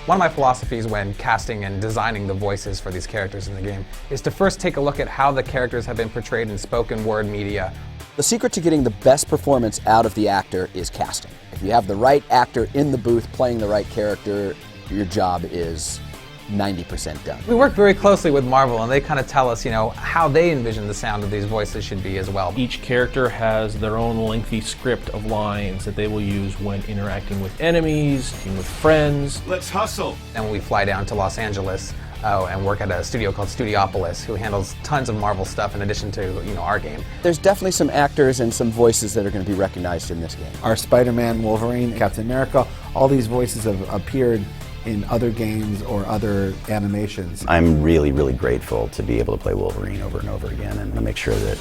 One of my philosophies when casting and designing the voices for these characters in the game is to first take a look at how the characters have been portrayed in spoken word media. The secret to getting the best performance out of the actor is casting. If you have the right actor in the booth playing the right character, your job is 90% done. We work very closely with Marvel, and they kind of tell us, how they envision the sound of these voices should be as well. Each character has their own lengthy script of lines that they will use when interacting with enemies, with friends. Let's hustle! And when we fly down to Los Angeles and work at a studio called Studiopolis, who handles tons of Marvel stuff in addition to, our game. There's definitely some actors and some voices that are going to be recognized in this game. Our Spider-Man, Wolverine, Captain America, all these voices have appeared in other games or other animations. I'm really, really grateful to be able to play Wolverine over and over again and to make sure that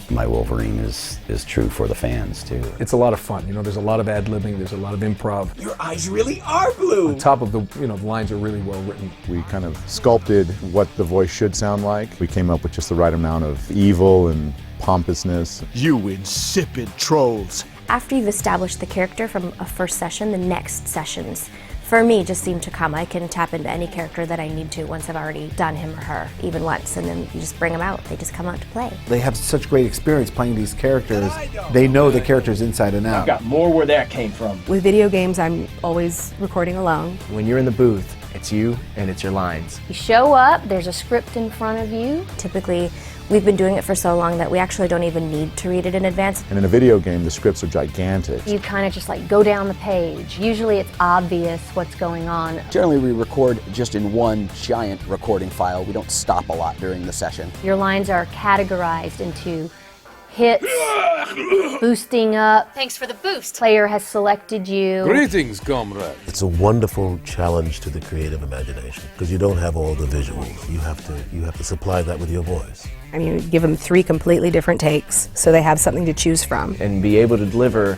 my Wolverine is true for the fans too. It's a lot of fun. There's a lot of ad-libbing, there's a lot of improv. Your eyes really are blue! On top of the, the lines are really well written. We kind of sculpted what the voice should sound like. We came up with just the right amount of evil and pompousness. You insipid trolls! After you've established the character from a first session, the next sessions for me just seem to come. I can tap into any character that I need to once I've already done him or her, even once, and then you just bring them out. They just come out to play. They have such great experience playing these characters. They know the characters inside and out. I've got more where that came from. With video games, I'm always recording alone. When you're in the booth, it's you and it's your lines. You show up, there's a script in front of you. Typically, we've been doing it for so long that we actually don't even need to read it in advance. And in a video game, the scripts are gigantic. You kind of just go down the page. Usually it's obvious what's going on. Generally, we record just in one giant recording file. We don't stop a lot during the session. Your lines are categorized into hits, boosting up. Thanks for the boost. Player has selected you. Greetings, comrade. It's a wonderful challenge to the creative imagination because you don't have all the visuals. You have to supply that with your voice. Give them 3 completely different takes so they have something to choose from. And be able to deliver,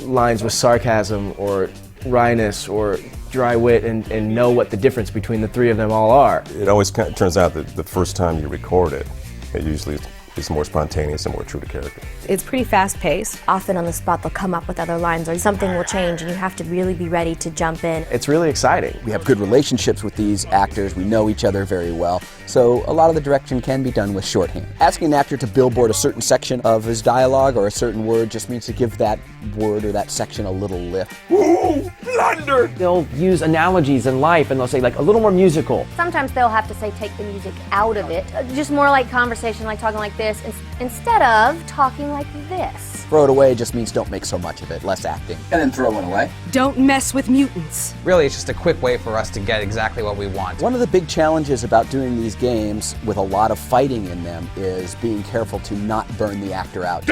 lines with sarcasm or wryness or dry wit and know what the difference between the 3 of them all are. It always turns out that the first time you record it, it usually is more spontaneous and more true to character. It's pretty fast-paced. Often on the spot they'll come up with other lines or something will change and you have to really be ready to jump in. It's really exciting. We have good relationships with these actors. We know each other very well. So a lot of the direction can be done with shorthand. Asking an actor to billboard a certain section of his dialogue or a certain word just means to give that word or that section a little lift. Ooh, blunder! They'll use analogies in life and they'll say a little more musical. Sometimes they'll have to say take the music out of it. Just more like conversation, like talking like this, instead of talking like this. Throw it away just means don't make so much of it, less acting. And then throw it away. Don't mess with mutants. Really, it's just a quick way for us to get exactly what we want. One of the big challenges about doing these games with a lot of fighting in them is being careful to not burn the actor out.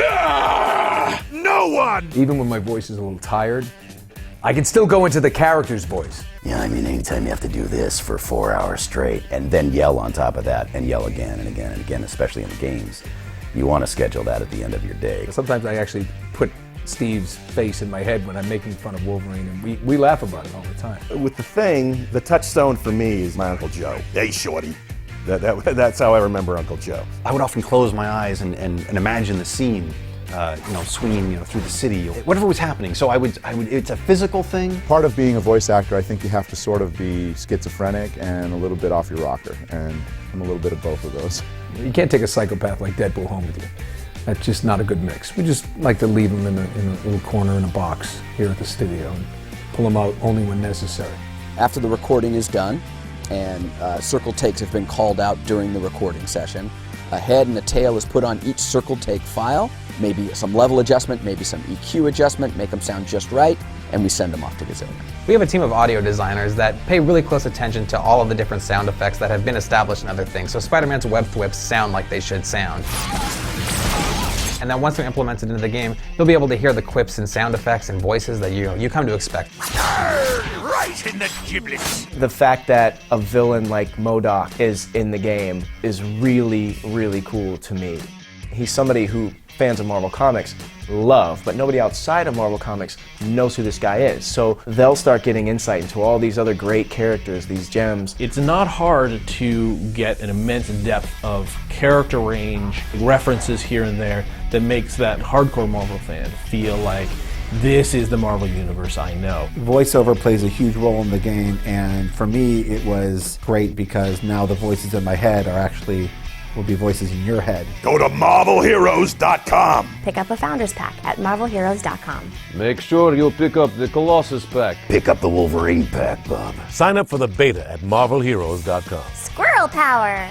No one! Even when my voice is a little tired, I can still go into the character's voice. Yeah, anytime you have to do this for 4 hours straight and then yell on top of that and yell again and again and again, especially in the games, you want to schedule that at the end of your day. Sometimes I actually put Steve's face in my head when I'm making fun of Wolverine, and we laugh about it all the time. With the Thing, the touchstone for me is my Uncle Joe. Hey, shorty. That's how I remember Uncle Joe. I would often close my eyes and imagine the scene, swinging through the city, whatever was happening. So I would. It's a physical thing. Part of being a voice actor, I think you have to sort of be schizophrenic and a little bit off your rocker, and I'm a little bit of both of those. You can't take a psychopath like Deadpool home with you. That's just not a good mix. We just like to leave them in a little corner in a box here at the studio and pull them out only when necessary. After the recording is done and circle takes have been called out during the recording session, a head and a tail is put on each circle take file, maybe some level adjustment, maybe some EQ adjustment, make them sound just right, and we send them off to Gazillion. We have a team of audio designers that pay really close attention to all of the different sound effects that have been established in other things, so Spider-Man's web thwips sound like they should sound. And then once they're implemented into the game, you'll be able to hear the quips and sound effects and voices that you come to expect. Right in the giblets! The fact that a villain like MODOK is in the game is really, really cool to me. He's somebody who fans of Marvel Comics love, but nobody outside of Marvel Comics knows who this guy is. So they'll start getting insight into all these other great characters, these gems. It's not hard to get an immense depth of character range, references here and there, that makes that hardcore Marvel fan feel like this is the Marvel Universe I know. Voiceover plays a huge role in the game, and for me it was great because now the voices in my head will be voices in your head. Go to MarvelHeroes.com. Pick up a Founders Pack at MarvelHeroes.com. Make sure you pick up the Colossus Pack. Pick up the Wolverine pack, Bob. Sign up for the beta at MarvelHeroes.com. Squirrel Power!